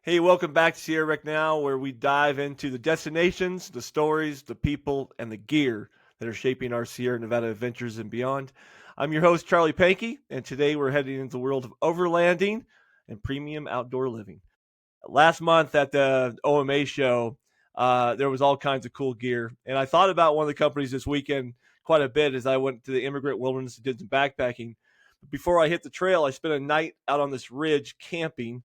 Hey, welcome back to Sierra Rec Now, where we dive into the destinations, the stories, the people, and the gear that are shaping our Sierra Nevada adventures and beyond. I'm your host, Charlie Pankey, and today we're heading into the world of overlanding and premium outdoor living. Last month at the OMA show, there was all kinds of cool gear, and I thought about one of the companies this weekend quite a bit as I went to the immigrant wilderness and did some backpacking. Before I hit the trail, I spent a night out on this ridge camping,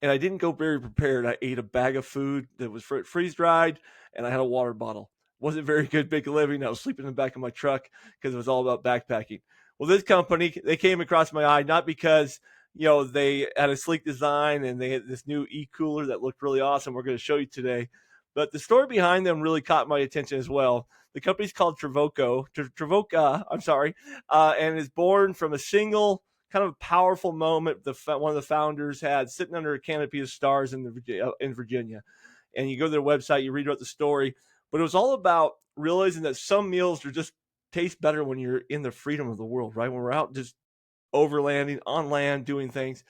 and I didn't go very prepared. I ate a bag of food that was freeze dried, and I had a water bottle. Wasn't very good big living. I was sleeping in the back of my truck because it was all about backpacking. Well, this company, they came across my eye not because they had a sleek design and they had this new e-cooler that looked really awesome. We're going to show you today, but the story behind them really caught my attention as well. The company's called Travoca. I'm sorry, and is born from a single kind of a powerful moment one of the founders had sitting under a canopy of stars in Virginia. And you go to their website, you read about the story, but it was all about realizing that some meals are just taste better when you're in the freedom of the world, right? When we're out just overlanding on land, doing things.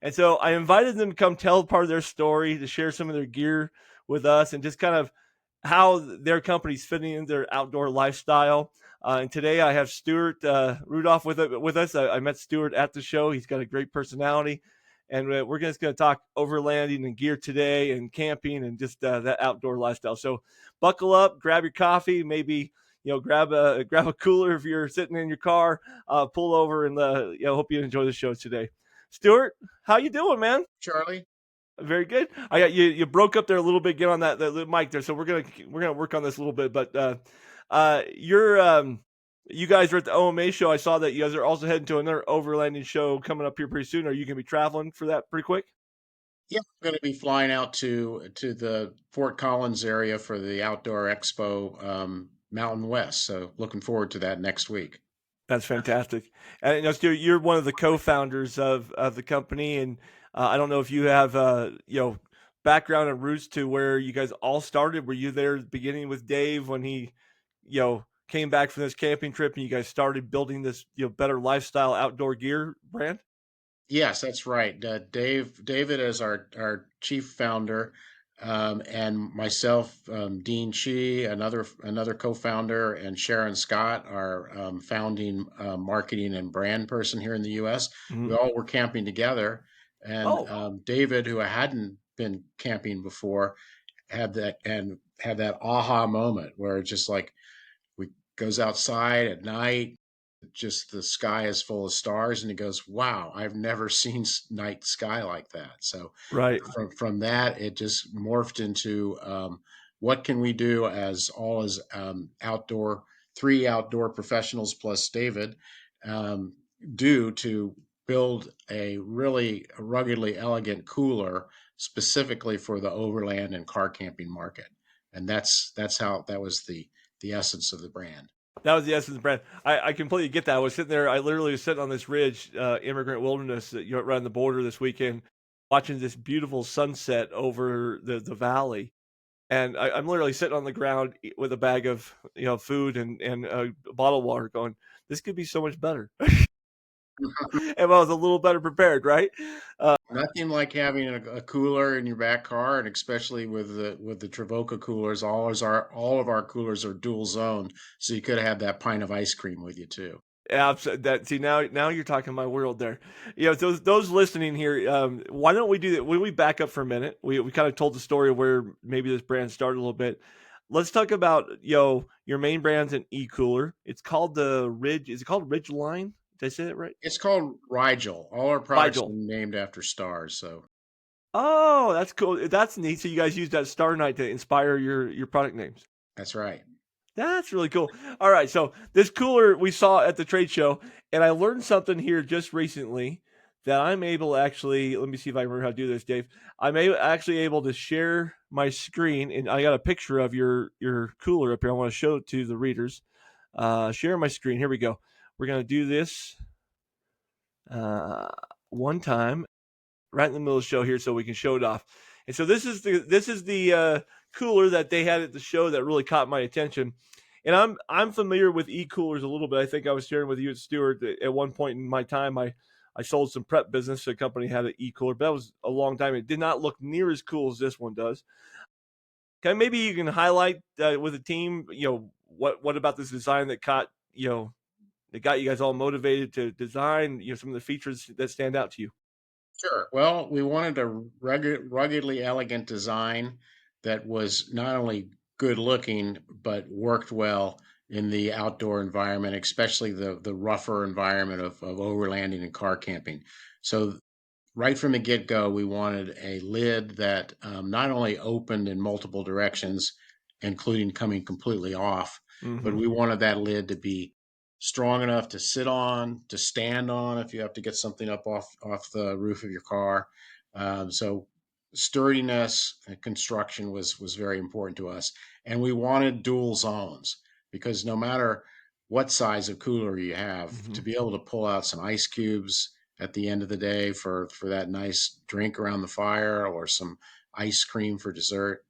And so I invited them to come tell part of their story, to share some of their gear with us, and just kind of how their company's fitting in their outdoor lifestyle. And today I have Stuart Rudolph with us. I met Stuart at the show. He's got a great personality. And we're just going to talk overlanding and gear today and camping and just that outdoor lifestyle. So buckle up, grab your coffee, maybe grab a cooler if you're sitting in your car, pull over, and hope you enjoy the show today. Stuart, how you doing, man? Charlie? Very good. I got you. You broke up there a little bit. Get on that mic there. So we're gonna work on this a little bit. But you're you guys are at the OMA show. I saw that you guys are also heading to another overlanding show coming up here pretty soon. Are you gonna be traveling for that pretty quick? Yeah, I'm going to be flying out to the Fort Collins area for the Outdoor Expo Mountain West. So looking forward to that next week. That's fantastic. And Stuart, you're one of the co-founders of the company, and I don't know if you have background and roots to where you guys all started. Were you there at the beginning with Dave when he came back from this camping trip, and you guys started building this better lifestyle outdoor gear brand? Yes, that's right. David is our chief founder, and myself, Dean Shee, another co-founder, and Sharon Scott, our founding marketing and brand person here in the U.S. We Mhm. all were camping together, and Oh, David, who hadn't been camping before, had that aha moment where it's just like we goes outside at night, just the sky is full of stars, and he goes, wow, I've never seen night sky like that. So right. from that it just morphed into what can we do as outdoor three outdoor professionals plus David um, do to build a really ruggedly elegant cooler specifically for the overland and car camping market. And that's how that was the essence of the brand. That was the essence of the brand. I completely get that. I was sitting there. I literally was sitting on this ridge, immigrant wilderness, around the border this weekend, watching this beautiful sunset over the valley. And I'm literally sitting on the ground with a bag of food and a bottle of water, going, "This could be so much better." If I was a little better prepared, right? Nothing like having a cooler in your back car, and especially with the Travoca coolers, all of our coolers are dual zone, so you could have that pint of ice cream with you too. Absolutely. That see now you're talking my world there. Those listening here, why don't we do that? When we back up for a minute, we kind of told the story of where maybe this brand started a little bit. Let's talk about your main brand's an e-cooler. It's called the Ridge. Is it called Ridge Line? Did I say that right? It's called Rigel. All our products are Rigel. named after stars, so Oh, that's cool. That's neat. So you guys use that Star Night to inspire your product names. that's right. That's really cool. All right, so this cooler we saw at the trade show, and I learned something here just recently that I'm able to actually. Let me see if I remember how to do this, Dave. Actually able to share my screen, and I got a picture of your cooler up here. I want to show it to the readers. Share my screen. Here we go. We're gonna do this uh, one time right in the middle of the show here, so we can show it off. And so this is the cooler that they had at the show that really caught my attention. And I'm familiar with e-coolers a little bit. I think I was sharing with you, Stuart, at one point in my time, I I sold some prep business. So a company had an e-cooler, but that was a long time. It did not look near as cool as this one does. Okay, maybe you can highlight with the team, what about this design that caught, that got you guys all motivated to design, some of the features that stand out to you. Sure. Well, we wanted a ruggedly elegant design that was not only good looking, but worked well in the outdoor environment, especially the rougher environment of overlanding and car camping. So right from the get go, we wanted a lid that not only opened in multiple directions, including coming completely off, but Hmm. we wanted that lid to be strong enough to sit on, to stand on if you have to get something up off the roof of your car. So sturdiness and construction was very important to us, and we wanted dual zones because no matter what size of cooler you have, Hmm. to be able to pull out some ice cubes at the end of the day for that nice drink around the fire or some ice cream for dessert.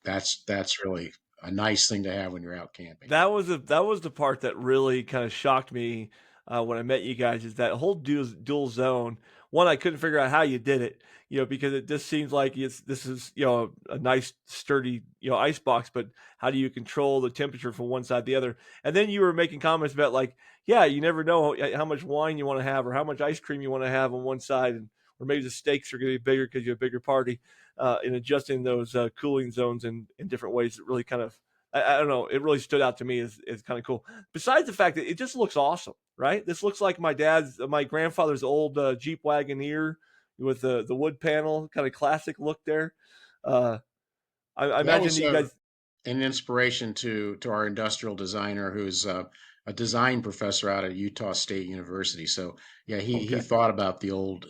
That's really a nice thing to have when you're out camping. That was the part that really kind of shocked me when I met you guys is that whole dual zone. One, I couldn't figure out how you did it, because it just seems like this is a nice sturdy ice box, but how do you control the temperature from one side to the other? And then you were making comments about like, yeah, you never know how much wine you want to have or how much ice cream you want to have on one side, and or maybe the steaks are going to be bigger because you have a bigger party. And adjusting those cooling zones in different ways that really kind of I don't know. It really stood out to me as kind of cool. Besides the fact that it just looks awesome, right? This looks like my grandfather's old Jeep Wagoneer with the wood panel, kind of classic look there. Uh, I That imagine was that you guys. an inspiration to our industrial designer, who's a design professor out at Utah State University. So yeah, he Okay, thought about the old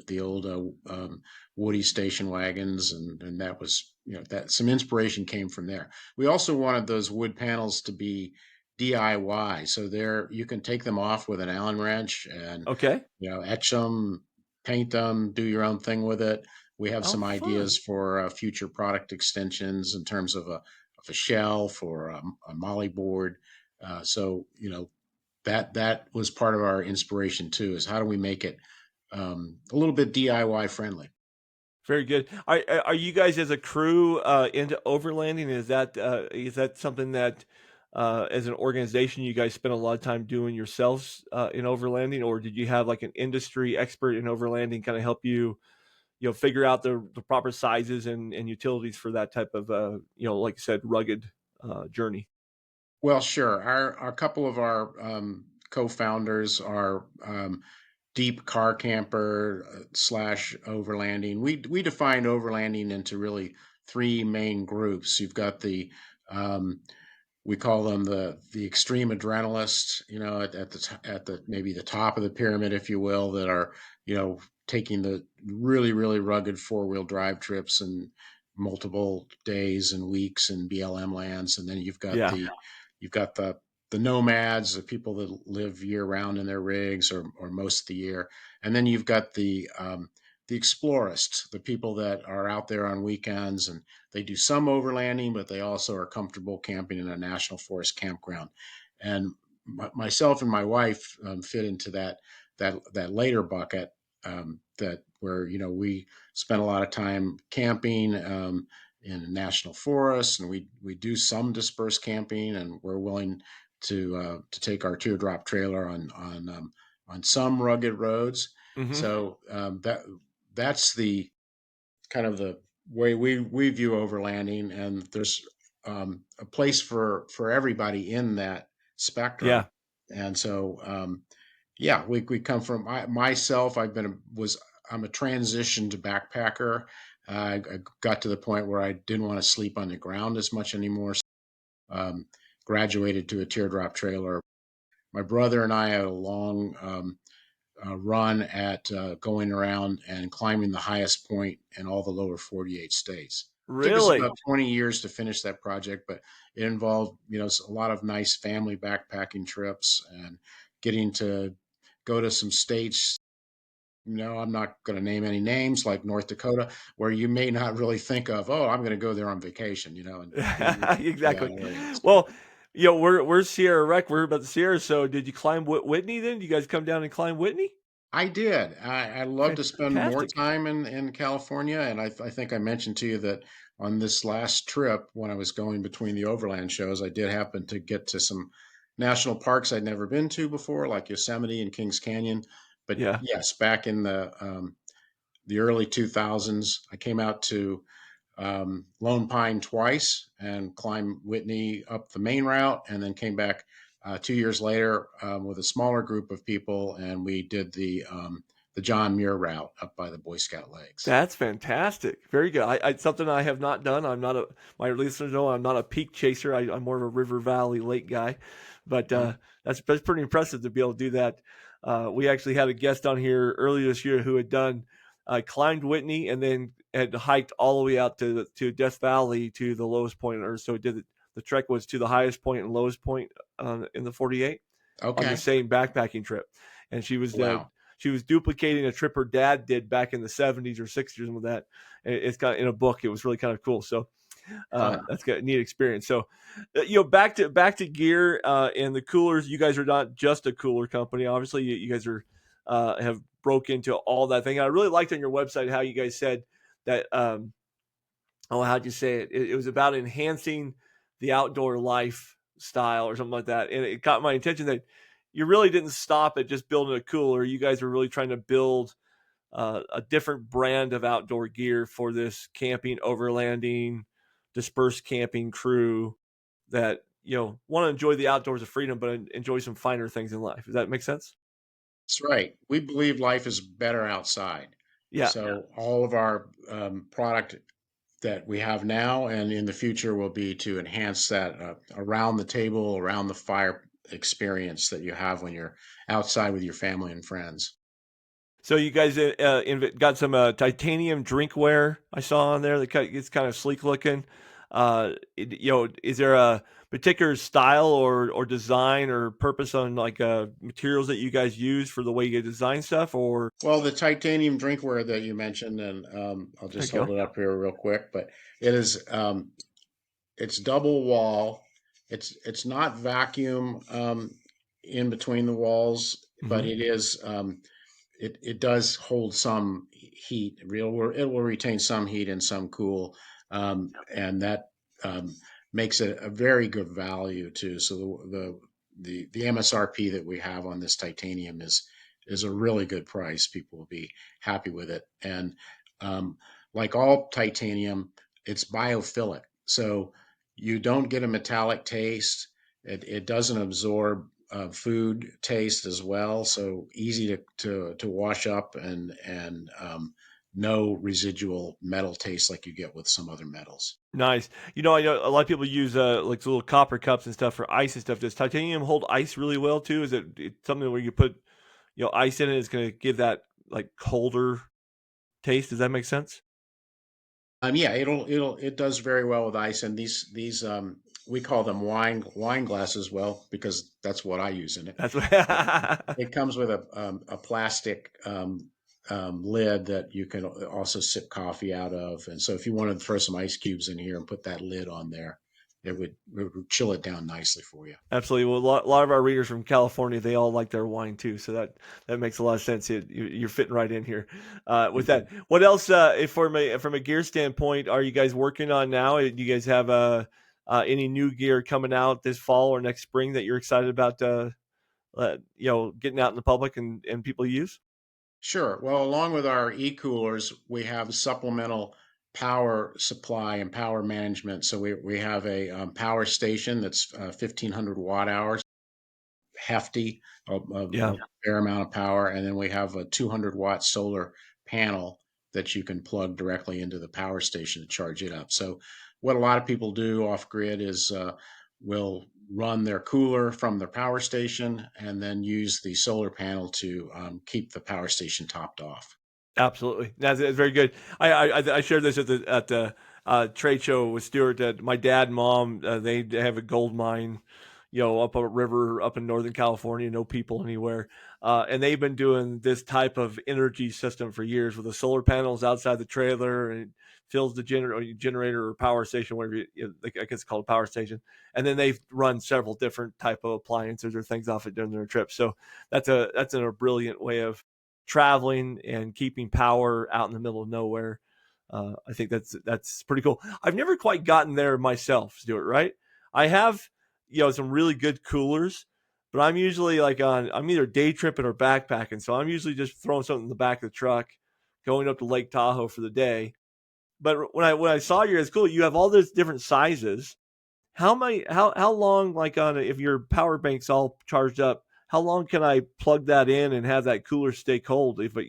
Woody station wagons, and that was that some inspiration came from there. We also wanted those wood panels to be DIY, so there you can take them off with an Allen wrench and okay. etch them, paint them, do your own thing with it. We have Oh, some ideas fun. for future product extensions in terms of a shelf or a molly board. So that was part of our inspiration too. Is how do we make it a little bit DIY friendly? Very good. Are you guys as a crew into overlanding? Is that something that as an organization you guys spend a lot of time doing yourselves in overlanding, or did you have like an industry expert in overlanding kind of help you figure out the proper sizes and utilities for that type of like you said, rugged journey? Well, sure. Our couple of our co-founders are deep car camper slash overlanding. We define overlanding into really three main groups. You've got the we call them the extreme adrenalists, at the maybe the top of the pyramid, if you will, that are taking the really rugged four-wheel drive trips and multiple days and weeks in BLM lands. And then Yeah. you've got the nomads, the people that live year round in their rigs or most of the year. And then you've got the explorists, the people that are out there on weekends and they do some overlanding, but they also are comfortable camping in a national forest campground. And myself and my wife fit into that later bucket. That where we spend a lot of time camping in a national forest, and we do some dispersed camping, and we're willing to take our teardrop trailer on some rugged roads. Hmm. So that's the kind of the way we view overlanding, and there's a place for everybody in that spectrum. Yeah. And so yeah, we come from myself. I'm a transitioned backpacker. I got to the point where I didn't want to sleep on the ground as much anymore. Um, Graduated to a teardrop trailer. My brother and I had a long run at going around and climbing the highest point in all the lower 48 states. Took us Really? about 20 years to finish that project, but it involved, a lot of nice family backpacking trips and getting to go to some states. I'm not going to name any names like North Dakota, where you may not really think of, oh, I'm going to go there on vacation, and getting to that Exactly. area. So, Well, we're Sierra Rec. We're about the Sierra. So, did you climb Whitney? Then, did you guys come down and climb Whitney? I did. I love to spend more Fantastic. time in California, and I think I mentioned to you that on this last trip, when I was going between the overland shows, I did happen to get to some national parks I'd never been to before, like Yosemite and Kings Canyon. But Yeah. yes, back in the early 2000s, I came out to Lone Pine twice and climbed Whitney up the main route, and then came back 2 years later with a smaller group of people, and we did the John Muir route up by the Boy Scout Lakes. That's fantastic. Very good. Something I have not done. I'm not a my listeners know I'm not a peak chaser. I'm more of a river valley lake guy, but Uh, that's pretty impressive to be able to do that. We actually had a guest on here earlier this year who had done climbed Whitney and then had hiked all the way out to Death Valley to the lowest point on Earth. So it did the trek was to the highest point and lowest point in the 48 on the okay. same backpacking trip, and Wow. she was duplicating a trip her dad did back in the 70s or 60s with that. It's got in a book. It was really kind of cool. So Fun. that's got a neat experience. So back to gear and the coolers. You guys are not just a cooler company. Obviously, you guys are have broke into all that thing. I really liked on your website how you guys said that. Oh, how'd you say it? It was about enhancing the outdoor lifestyle or something like that. And it caught my attention that you really didn't stop at just building a cooler. You guys were really trying to build a different brand of outdoor gear for this camping, overlanding, dispersed camping crew that want to enjoy the outdoors of freedom, but enjoy some finer things in life. Does that make sense? That's right. We believe life is better outside. Yeah. So all of our product that we have now and in the future will be to enhance that around the table, around the fire experience that you have when you're outside with your family and friends. So you guys got some titanium drinkware I saw on there. It's kind of sleek looking. Is there a particular style or design or purpose on like materials that you guys use for the way you design stuff? Or Well, the titanium drinkware that you mentioned, and I'll there just you hold go. it up here real quick, but it is it's double wall. It's not vacuum in between the walls, but Hmm. it is it does hold some heat. It will retain some heat and some cool, and that um, makes it a very good value too. So the MSRP that we have on this titanium is a really good price. People will be happy with it, and um, like all titanium, it's biophilic, so you don't get a metallic taste. It doesn't absorb food taste as well, so easy to wash up and no residual metal taste like you get with some other metals. Nice. I know a lot of people use like little copper cups and stuff for ice and stuff. Does titanium hold ice really well too? Is it something where you put ice in it is going to give that like colder taste? Does that make sense? Yeah, it does very well with ice, and these we call them wine glasses, well, because that's what I use in it. That's But what. it comes with a plastic lid that you can also sip coffee out of. And so if you wanted to throw some ice cubes in here and put that lid on there, it would chill it down nicely for you. Absolutely. Well, a lot of our readers from California, they all like their wine too, so that makes a lot of sense. You're fitting right in here with that. What else, if from a gear standpoint, are you guys working on now? Do you guys have any new gear coming out this fall or next spring that you're excited about? Getting out in the public and people use. Sure. Well, along with our e-coolers, we have supplemental power supply and power management. So we have a power station that's 1,500 watt hours, hefty, Yeah, a fair amount of power. And then we have a 200-watt solar panel that you can plug directly into the power station to charge it up. So what a lot of people do off grid is will run their cooler from their power station and then use the solar panel to keep the power station topped off. absolutely. That's very good. I shared this at the trade show with Stuart that my dad and mom they have a gold mine, up a river up in Northern California, no people anywhere, and they've been doing this type of energy system for years with the solar panels outside the trailer and fills the generator or power station, whatever I guess it's called a power station, and then they've run several different type of appliances or things off it during their trip. So that's a brilliant way of traveling and keeping power out in the middle of nowhere. I think that's pretty cool. I've never quite gotten there myself, Stuart. Right? I have, some really good coolers, but I'm usually I'm either day tripping or backpacking, so I'm usually just throwing something in the back of the truck, going up to Lake Tahoe for the day. But when I saw you, it's cool. You have all those different sizes. How long, if your power bank's all charged up, how long can I plug that in and have that cooler stay cold? If it,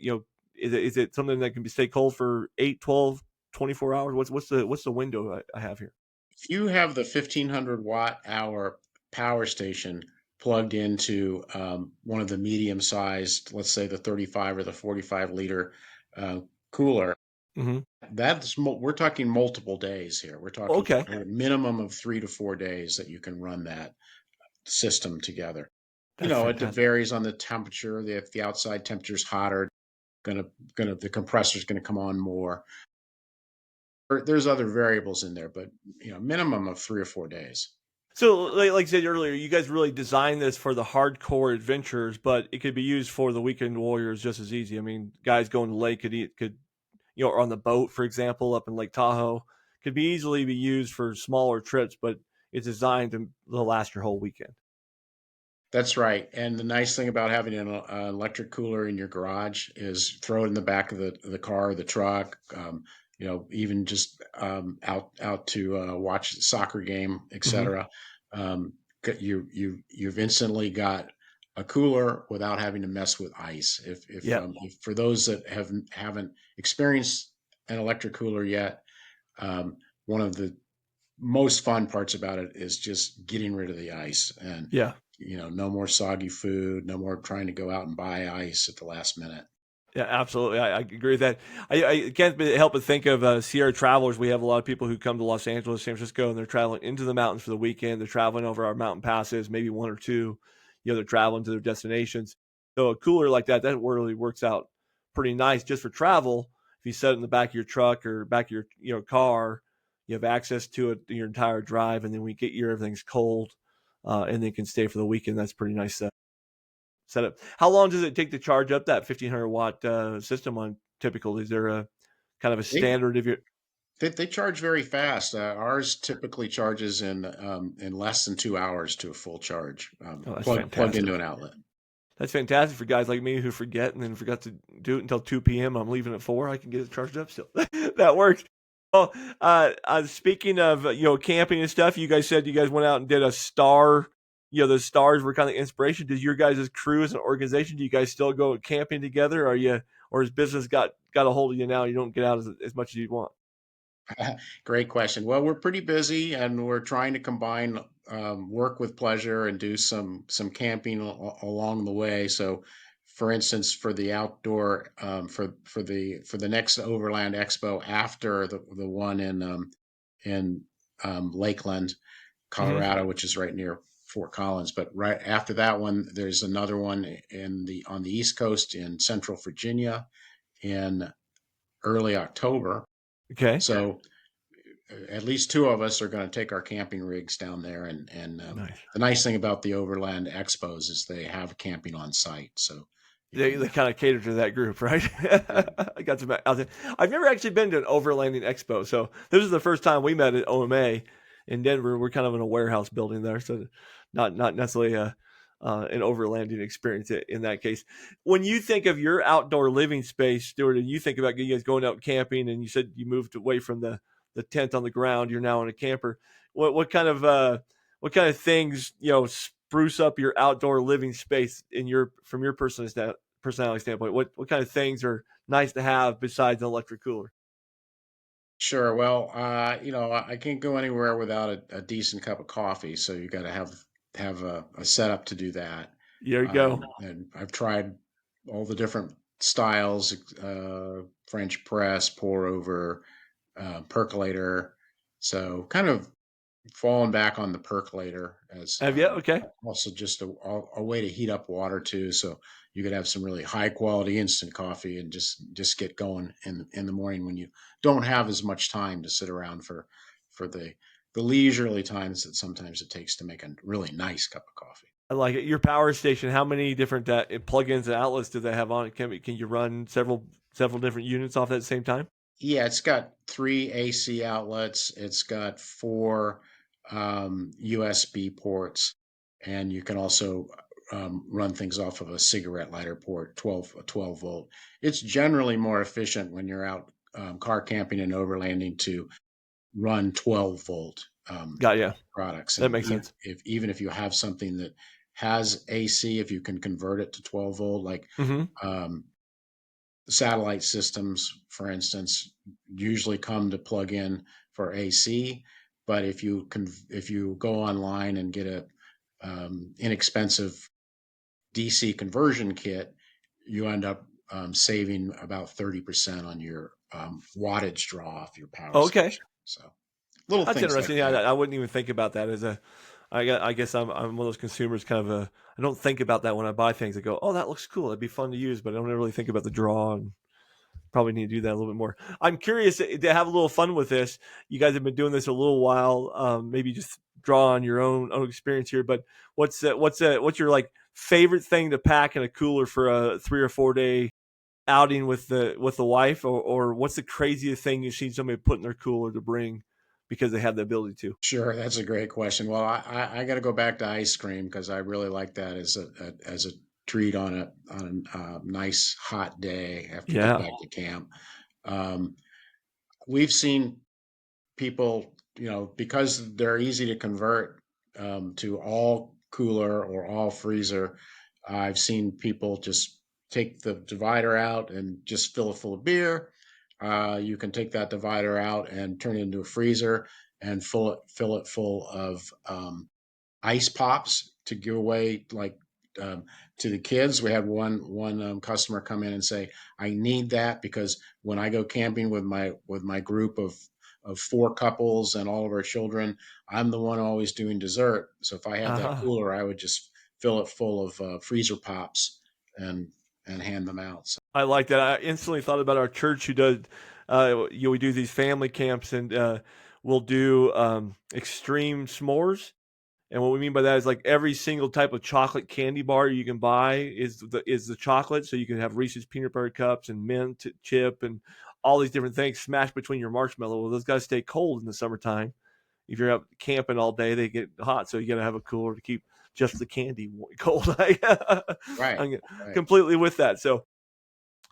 is it something that can be stay cold for 8, 12, 24 hours? What's the window I have here? If you have the 1500 watt hour power station plugged into one of the medium sized, let's say the 35 or the 45-liter cooler, Hmm. we're talking multiple days here. We're talking Okay, a minimum of 3 to 4 days that you can run that system together. that's It fantastic. varies on the temperature. If the outside temperature is hotter, gonna the compressor's gonna come on more. There's other variables in there, but minimum of 3 or 4 days. So, like I said earlier, you guys really designed this for the hardcore adventurers, but it could be used for the weekend warriors just as easy. I mean, guys going to the lake or on the boat, for example, up in Lake Tahoe, could be easily be used for smaller trips, but it's designed to last your whole weekend. That's right. And the nice thing about having an electric cooler in your garage is throw it in the back of the car, the truck. Even just out to watch the soccer game, Hmm. etc. Um, you've instantly got a cooler without having to mess with ice. Yeah, If for those that haven't experienced an electric cooler yet, one of the most fun parts about it is just getting rid of the ice and yeah. no more soggy food, no more trying to go out and buy ice at the last minute. Yeah, absolutely. I agree with that. I can't help but think of Sierra travelers. We have a lot of people who come to Los Angeles, San Francisco, and they're traveling into the mountains for the weekend. They're traveling over our mountain passes, maybe one or two. They're traveling to their destinations. So a cooler like that really works out pretty nice just for travel. If you set it in the back of your truck or back of your car, you have access to it your entire drive, and then we get your everything's cold, and then can stay for the weekend. That's pretty nice setup. How long does it take to charge up that 1500 watt system on typical? Is there a kind of a They standard of your? they charge very fast. Ours typically charges in less than 2 hours to a full charge, Oh, that's plugged into fantastic. an outlet. That's fantastic for guys like me who forget and then forgot to do it until 2 p.m. I'm leaving at 4. I can get it charged up still. That works. Well, speaking of camping and stuff, you guys said you guys went out and did a star. The stars were kind of inspiration. Does your guys' crew as an organization? Do you guys still go camping together? Or has business got a hold of you now? You don't get out as much as you want. Great question. Well, we're pretty busy, and we're trying to combine work with pleasure and do some camping along the way. So, for instance, for the outdoor for the next Overland Expo after the one in Lakeland, Hmm. Colorado, which is right near Fort Collins. But right after that one, there's another one on the East Coast in Central Virginia in early October. Okay. So at least two of us are going to take our camping rigs down there, and Nice. the nice thing about the Overland Expos is they have camping on site, so you They can. kind of cater to that group, right? Yeah, I got some out there. I've never actually been to an overlanding expo, so this is the first time we met at OMA in Denver. We're kind of in a warehouse building there, so not necessarily an overlanding experience in that case. When you think of your outdoor living space, Stuart, and you think about you guys going out camping, and you said you moved away from the tent on the ground, you're now in a camper. What kind of things spruce up your outdoor living space in your from your personality standpoint? What kind of things are nice to have besides an electric cooler? sure. Well, I can't go anywhere without a decent cup of coffee, so you got to have a setup to do that. There you go. And I've tried all the different styles: French press, pour over, percolator. So kind of falling back on the percolator as Have you? Okay. also just a way to heat up water too. So you could have some really high quality instant coffee and just get going in the morning when you don't have as much time to sit around for the leisurely times that sometimes it takes to make a really nice cup of coffee. I like it. Your power station, how many different plugins and outlets do they have on it? Can you run several different units off at the same time? Yeah, it's got three AC outlets. It's got four USB ports, and you can also run things off of a cigarette lighter port, 12 volt. It's generally more efficient when you're out car camping and overlanding to run 12 volt Got yeah, products. that And makes sense. even if you have something that has AC, if you can convert it to 12 volt, like Hmm. um, satellite systems, for instance, usually come to plug in for AC. But if you go online and get a inexpensive DC conversion kit, you end up saving about 30% on your wattage draw off your power Okay, station. So little that's things like interesting. Yeah, that. I wouldn't even think about that as a. I guess I'm one of those consumers. Kind of a. I don't think about that when I buy things. I go, oh, that looks cool. That'd be fun to use, but I don't really think about the draw and probably need to do that a little bit more. I'm curious to have a little fun with this. You guys have been doing this a little while. Maybe just draw on your own experience here. But what's your like favorite thing to pack in a cooler for a 3 or 4 day outing with the wife, or what's the craziest thing you've seen somebody put in their cooler to bring because they have the ability to? Sure, that's a great question. Well, I got to go back to ice cream because I really like that as a treat on a nice hot day after you get Yeah. back to camp. Um, we've seen people, because they're easy to convert to all cooler or all freezer. I've seen people just take the divider out and just fill it full of beer. You can take that divider out and turn it into a freezer and fill it full of ice pops to give away, like um, to the kids. We had one customer come in and say, "I need that because when I go camping with my group of four couples and all of our children, I'm the one always doing dessert. So if I had that Uh-huh. cooler, I would just fill it full of freezer pops and hand them out." So, I like that. I instantly thought about our church who does. We do these family camps and we'll do extreme s'mores. And what we mean by that is like every single type of chocolate candy bar you can buy is the chocolate. So you can have Reese's peanut butter cups and mint chip and all these different things smashed between your marshmallow. Well, those guys stay cold in the summertime. If you're out camping all day, they get hot. So you got to have a cooler to keep just the candy cold. right, I'm right. completely with that. So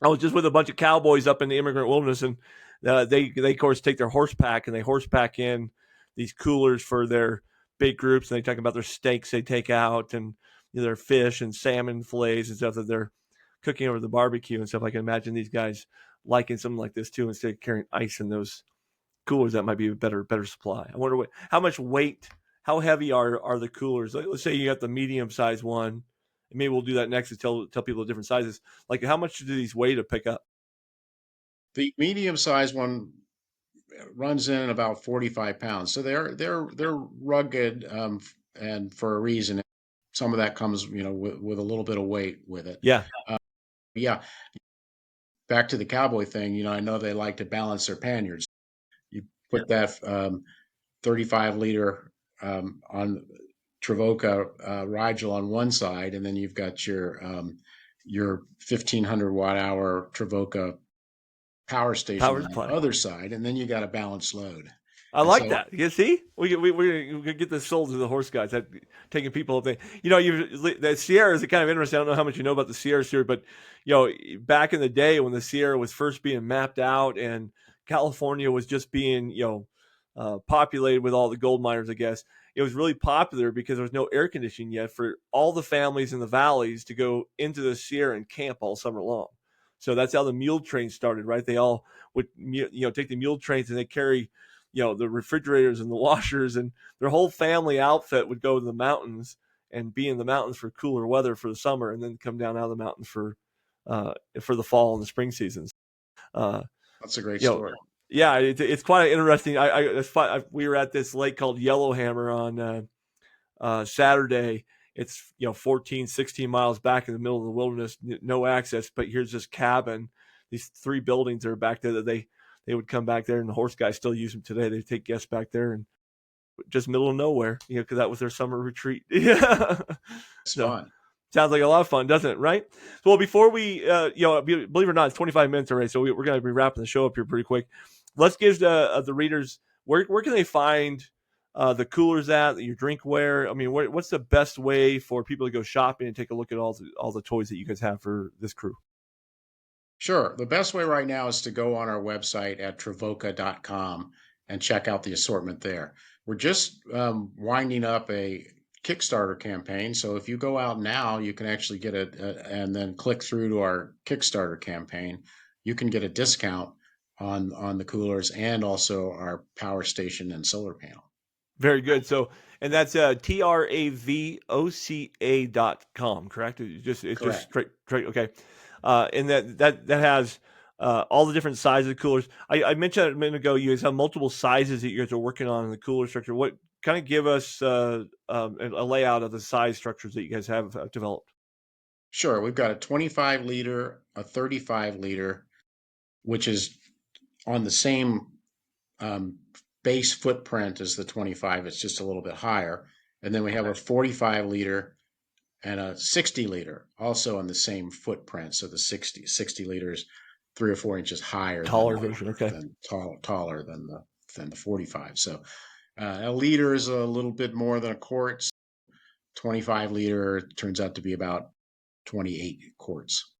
I was just with a bunch of cowboys up in the immigrant wilderness, and they of course take their horse pack and they horse pack in these coolers for their big groups. And they talk about their steaks they take out and their fish and salmon fillets and stuff that they're cooking over the barbecue and stuff. I can imagine these guys liking something like this too, instead of carrying ice in those coolers. That might be a better supply. I wonder how much weight, how heavy are the coolers? Like, let's say you got the medium size one. And maybe we'll do that next to tell people the different sizes. Like how much do these weigh to pick up? The medium sized one runs in about 45 pounds. So they're rugged, and for a reason. Some of that comes, with a little bit of weight with it. Yeah, Yeah, back to the cowboy thing. I know they like to balance their panniers. You put that 35-liter on Travoca Rigel on one side, and then you've got your 1500 watt hour Travoca power station power on the supply. other side, and then you got a balanced load. I And like so, that. You see, we could get this sold to the horse guys. That taking people up there. The Sierra is kind of interesting. I don't know how much you know about the Sierra, but back in the day when the Sierra was first being mapped out and California was just being populated with all the gold miners, I guess it was really popular because there was no air conditioning yet for all the families in the valleys to go into the Sierra and camp all summer long. So that's how the mule train started, right? They all would take the mule trains and they carry the refrigerators and the washers, and their whole family outfit would go to the mountains and be in the mountains for cooler weather for the summer, and then come down out of the mountains for the fall and the spring seasons. Uh, that's a great you know, story. yeah, it's quite interesting. We were at this lake called Yellowhammer on Saturday. It's 14, 16 miles back in the middle of the wilderness, no access. But here's this cabin, these three buildings that are back there that they would come back there, and the horse guys still use them today. They take guests back there, and just middle of nowhere, because that was their summer retreat. Yeah. It's So fun. sounds like a lot of fun, doesn't it? Right. Well, before we, believe it or not, it's 25 minutes already, so we're going to be wrapping the show up here pretty quick. Let's give the readers where can they find the coolers at your drinkware. I mean, what's the best way for people to go shopping and take a look at all the toys that you guys have for this crew? Sure. The best way right now is to go on our website at travoca.com and check out the assortment there. We're just winding up a Kickstarter campaign. So if you go out now, you can actually get and then click through to our Kickstarter campaign. You can get a discount on the coolers and also our power station and solar panel. Very good. So, and that's travoca.com, correct? It's just Correct. straight. Okay. And that has all the different sizes of coolers. I mentioned a minute ago, you guys have multiple sizes that you guys are working on in the cooler structure. What kind of give us a layout of the size structures that you guys have developed? Sure. We've got a 25 liter, a 35 liter, which is on the same um, base footprint as the 25. It's just a little bit higher. And then we have a 45 liter and a 60 liter also on the same footprint. So the 60 liters, 3 or 4 inches higher Taller version. Okay. taller than the 45. So a liter is a little bit more than a quart. 25 liter turns out to be about 28 quarts.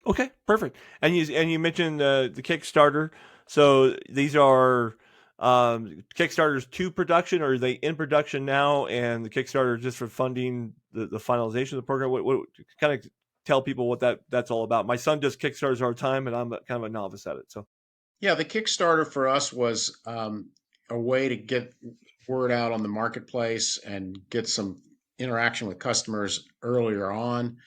Okay, perfect. And you mentioned the Kickstarter. So these are Kickstarters to production, or are they in production now? And the Kickstarter is just for funding the finalization of the program. What kind of tell people what that's all about? My son does Kickstarters all the time, and I'm kind of a novice at it. So Yeah, the Kickstarter for us was a way to get word out on the marketplace and get some interaction with customers earlier on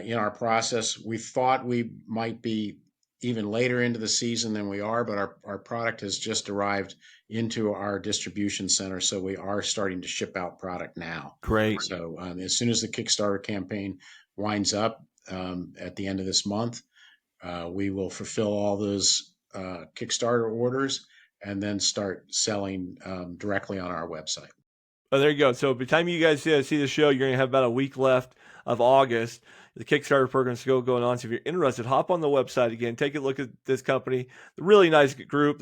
in our process. We thought we might be even later into the season than we are, but our product has just arrived into our distribution center. So we are starting to ship out product now. great. So as soon as the Kickstarter campaign winds up at the end of this month, we will fulfill all those Kickstarter orders and then start selling directly on our website. Oh, there you go. So by the time you guys see the show, you're going to have about a week left of August. The Kickstarter program is still going on. So if you're interested, hop on the website again, take a look at this company. A really nice group.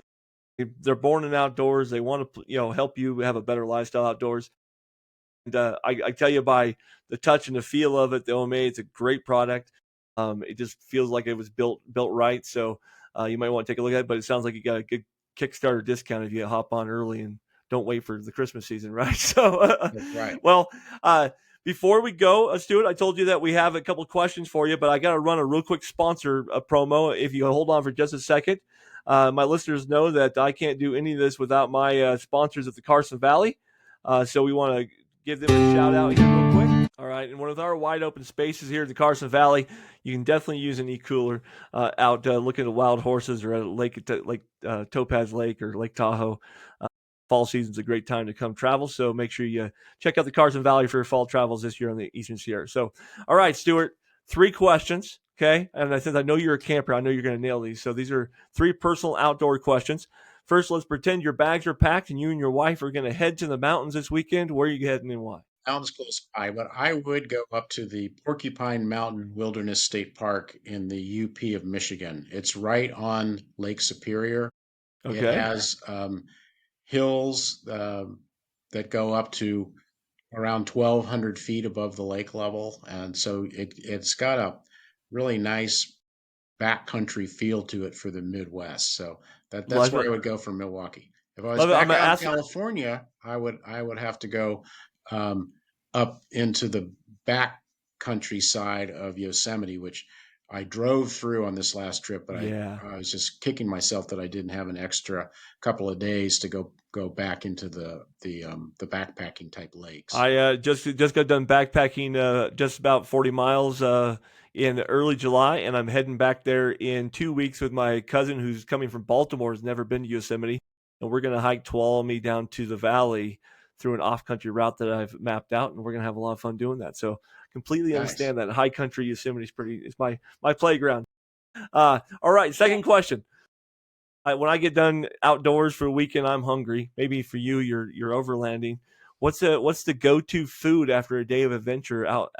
They're born in outdoors. They want to, help you have a better lifestyle outdoors. And I tell you, by the touch and the feel of it, the OMA, it's a great product. It just feels like it was built right. So you might want to take a look at it. But it sounds like you got a good Kickstarter discount if you hop on early and don't wait for the Christmas season, right? So, That's right. well, before we go, Stuart, I told you that we have a couple of questions for you, but I got to run a real quick sponsor promo. If you hold on for just a second, my listeners know that I can't do any of this without my sponsors at the Carson Valley. So we want to give them a shout out here real quick. All right, and with our wide open spaces here at the Carson Valley, you can definitely use an e-cooler out looking at wild horses or at Lake Topaz Lake or Lake Tahoe. Fall season's a great time to come travel, so make sure you check out the Carson Valley for your fall travels this year on the Eastern Sierra. So, all right, Stuart, 3 questions, okay? And since I know you're a camper, I know you're going to nail these. So these are 3 personal outdoor questions. First, let's pretend your bags are packed and you and your wife are going to head to the mountains this weekend. Where are you heading and why? Sounds close by, but I would go up to the Porcupine Mountain Wilderness State Park in the UP of Michigan. It's right on Lake Superior. It Okay. has hills that go up to around 1,200 feet above the lake level. And so it's got a really nice backcountry feel to it for the Midwest. So that's Love where it. I would go from Milwaukee. If I was Love it. I'm back going to out in ask. California, I would have to go um, up into the back countryside of Yosemite, which I drove through on this last trip, but Yeah. I was just kicking myself that I didn't have an extra couple of days to go back into the backpacking type lakes. I just got done backpacking just about 40 miles in early July, and I'm heading back there in 2 weeks with my cousin who's coming from Baltimore, has never been to Yosemite, and we're going to hike Tuolumne down to the valley through an off-country route that I've mapped out, and we're going to have a lot of fun doing that. So completely Nice. understand that high country Yosemite is my playground. All right, second question. when I get done outdoors for a weekend, I'm hungry. Maybe for you, you're overlanding. What's the go-to food after a day of adventure out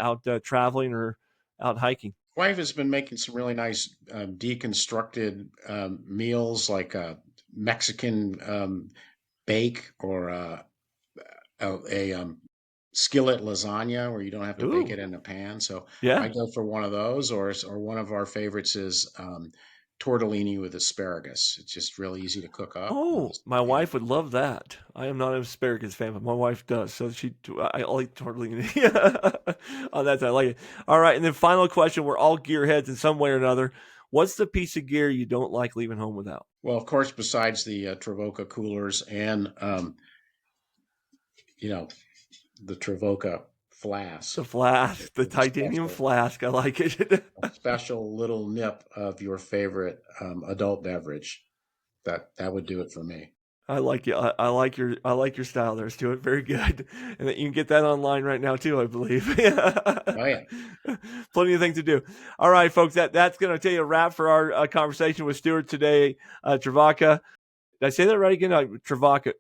traveling or out hiking? Wife has been making some really nice deconstructed meals like a Mexican bake or a skillet lasagna where you don't have to bake Ooh, it in a pan. So I yeah. go for one of those, or one of our favorites is tortellini with asparagus. It's just really easy to cook up. Oh, my And wife would love that. I am not an asparagus fan, but my wife does. So I like totally. Oh, that's I like it. All right, and then final question: we're all gearheads in some way or another. What's the piece of gear you don't like leaving home without? well, of course, besides the Travoca coolers and you know the Travoca The flask, flask, the with a titanium special flask. I like it. a special little nip of your favorite adult beverage. That would do it for me. I like you. I like your style there, Stuart. Very good, and that you can get that online right now too, I believe. Oh yeah, Plenty of things to do. All right, folks. That's going to tell you a wrap for our conversation with Stuart today. Travoca. Did I say that right again? Travoca.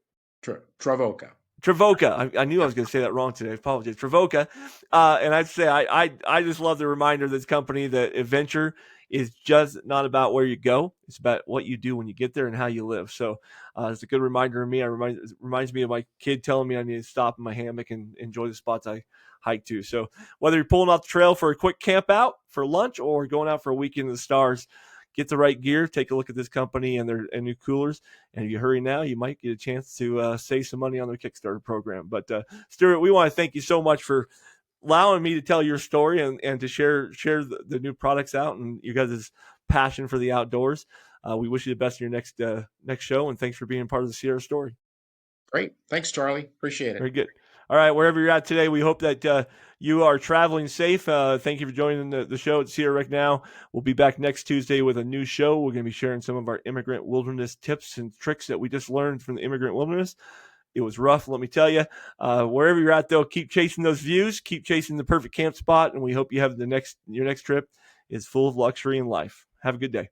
Travoca. Travoca. I knew I Yeah, was going to say that wrong today. I apologize. Travoca. And I'd say I just love the reminder of this company that adventure is just not about where you go. It's about what you do when you get there and how you live. So it's a good reminder of me. It reminds me of my kid telling me I need to stop in my hammock and enjoy the spots I hike to. So whether you're pulling off the trail for a quick camp out for lunch or going out for a weekend in the stars, get the right gear. Take a look at this company and their new coolers. And if you hurry now, you might get a chance to save some money on their Kickstarter program. But Stuart, we want to thank you so much for allowing me to tell your story and to share the new products out and you guys' passion for the outdoors. We wish you the best in your next show, and thanks for being part of the Sierra story. great. Thanks, Charlie. Appreciate it. Very good. All right, wherever you're at today, we hope that you are traveling safe. Thank you for joining the show at Sierra Rec Now. We'll be back next Tuesday with a new show. We're going to be sharing some of our immigrant wilderness tips and tricks that we just learned from the immigrant wilderness. It was rough, let me tell you. Wherever you're at, though, keep chasing those views, keep chasing the perfect camp spot, and we hope you have your next trip is full of luxury and life. Have a good day.